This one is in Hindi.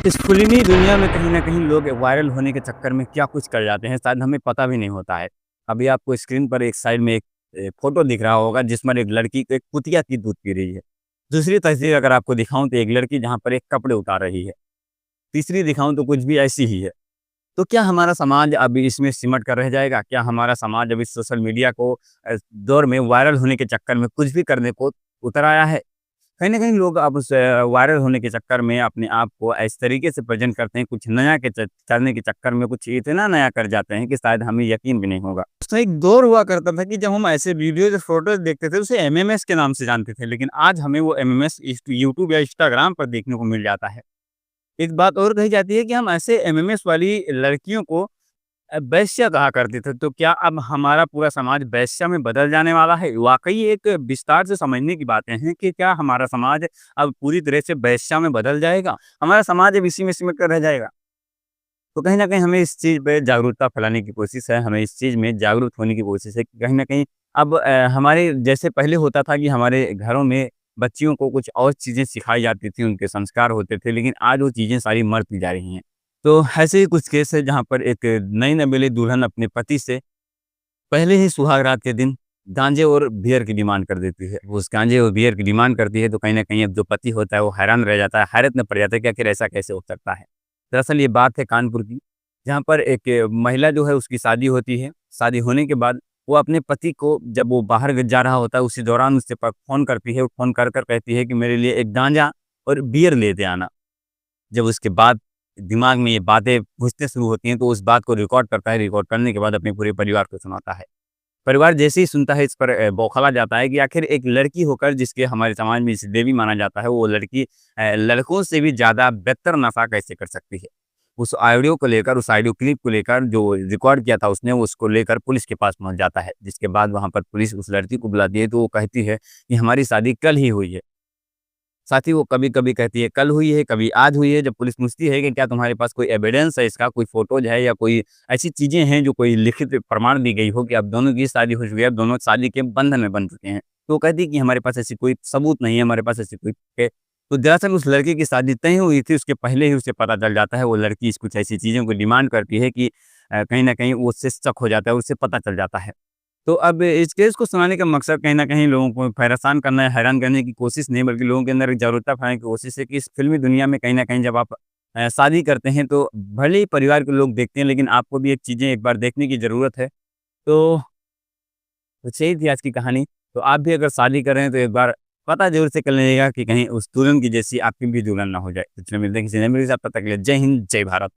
इस फिल्मी दुनिया में कहीं न कहीं लोग वायरल होने के चक्कर में क्या कुछ कर जाते हैं, शायद हमें पता भी नहीं होता है। अभी आपको स्क्रीन पर एक साइड में एक फ़ोटो दिख रहा होगा जिसमें एक लड़की एक कुतिया की दूध पी रही है। दूसरी तस्वीर अगर आपको दिखाऊँ तो एक लड़की जहाँ पर एक कपड़े उतार रही है। तीसरी दिखाऊँ तो कुछ भी ऐसी ही है। तो क्या हमारा समाज अभी इसमें सिमट कर रह जाएगा? क्या हमारा समाज अभी सोशल मीडिया को दौर में वायरल होने के चक्कर में कुछ भी करने को उतर आया है? कहीं न कहीं लोग अब उस वायरल होने के चक्कर में अपने आप को इस तरीके से प्रेज़ेंट करते हैं, कुछ नया के करने के चक्कर में कुछ इतना नया कर जाते हैं कि शायद हमें यकीन भी नहीं होगा। तो एक दौर हुआ करता था कि जब हम ऐसे वीडियोज़, फ़ोटोज़ देखते थे, उसे एमएमएस के नाम से जानते थे, लेकिन आज हमें वो एमएमएस यूट्यूब या इंस्टाग्राम पर देखने को मिल जाता है। एक बात और कही जाती है कि हम ऐसे एमएमएस वाली लड़कियों को वेश्या कहा करते थे, तो क्या अब हमारा पूरा समाज वेश्या में बदल जाने वाला है? वाक़ई एक विस्तार से समझने की बातें हैं कि क्या हमारा समाज अब पूरी तरह से वेश्या में बदल जाएगा? हमारा समाज अब इसी में सिमट कर रह जाएगा? तो कहीं न कहीं हमें इस चीज़ पे जागरूकता फैलाने की कोशिश है, हमें इस चीज़ में जागरूक होने की कोशिश है कि कहीं न कहीं अब हमारे जैसे पहले होता था कि हमारे घरों में बच्चियों को कुछ और चीज़ें सिखाई जाती थी, उनके संस्कार होते थे, लेकिन आज वो चीज़ें सारी मरती जा रही हैं। तो ऐसे ही कुछ केस है जहाँ पर एक नई नवेली दुल्हन अपने पति से पहले ही सुहाग रात के दिन गांजे और बियर की डिमांड कर देती है। वो उस गांजे और बियर की डिमांड करती है तो कहीं न कहीं अब जो पति होता है वो हैरान रह जाता है, हैरत में पड़ जाता है कि आखिर ऐसा कैसे हो सकता है। दरअसल ये बात है कानपुर की, जहाँ पर एक महिला जो है उसकी शादी होती है। शादी होने के बाद वो अपने पति को जब वो बाहर जा रहा होता है उसी दौरान उससे फ़ोन करती है, वो फ़ोन कर कर कहती है कि मेरे लिए एक गांजा और बियर लेते आना। जब उसके बाद दिमाग में ये बातें घुसने शुरू होती हैं, तो उस बात को रिकॉर्ड करता है, रिकॉर्ड करने के बाद अपने पूरे परिवार को सुनाता है। परिवार जैसे ही सुनता है इस पर बौखला जाता है कि आखिर एक लड़की होकर जिसके हमारे समाज में इसे देवी माना जाता है, वो लड़की लड़कों से भी ज़्यादा बेहतर नशा कैसे कर सकती है? उस ऑडियो को लेकर, उस ऑडियो क्लिप को लेकर जो रिकॉर्ड किया था उसने, उसको लेकर पुलिस के पास पहुँच जाता है। जिसके बाद वहाँ पर पुलिस उस लड़की को बुलाती है, तो वो कहती है कि हमारी शादी कल ही हुई है। साथ ही वो कभी-कभी कहती है कल हुई है, कभी आज हुई है। जब पुलिस पूछती है कि क्या तुम्हारे पास कोई एविडेंस है इसका, कोई फ़ोटोज़ है या कोई ऐसी चीज़ें हैं जो कोई लिखित प्रमाण दी गई हो कि अब दोनों की शादी हो चुकी है, अब दोनों शादी के बंधन में बंध चुके हैं। तो वो कहती है कि हमारे पास ऐसी कोई सबूत नहीं है, हमारे पास ऐसी कोई है। तो दरअसल उस लड़के की शादी तय हुई थी, उसके पहले ही उसे पता चल जाता है, वो लड़की इस कुछ ऐसी चीज़ों को डिमांड करती है कि कहीं न कहीं वो उससे शक हो जाता है, उसे पता चल जाता है। तो अब इस केस को सुनाने का मकसद कहीं न कहीं लोगों को परेशान करना है, हैरान करने की कोशिश नहीं, बल्कि लोगों के अंदर एक जागरूकता फैलाने की कोशिश है कि इस फ़िल्मी दुनिया में कहीं न कहीं जब आप शादी करते हैं, तो भले ही परिवार के लोग देखते हैं, लेकिन आपको भी एक चीज़ें एक बार देखने की ज़रूरत है। तो यही थी आज की कहानी। तो आप भी अगर शादी कर रहे हैं, तो एक बार पता ज़रूर से कर लीजिएगा कि कहीं उस दुल्हन की जैसी आपकी भी दुल्हन ना हो जाए। तो चलिए मिलते हैं किसी नए वीडियो से, तब तक के लिए जय हिंद, जय भारत।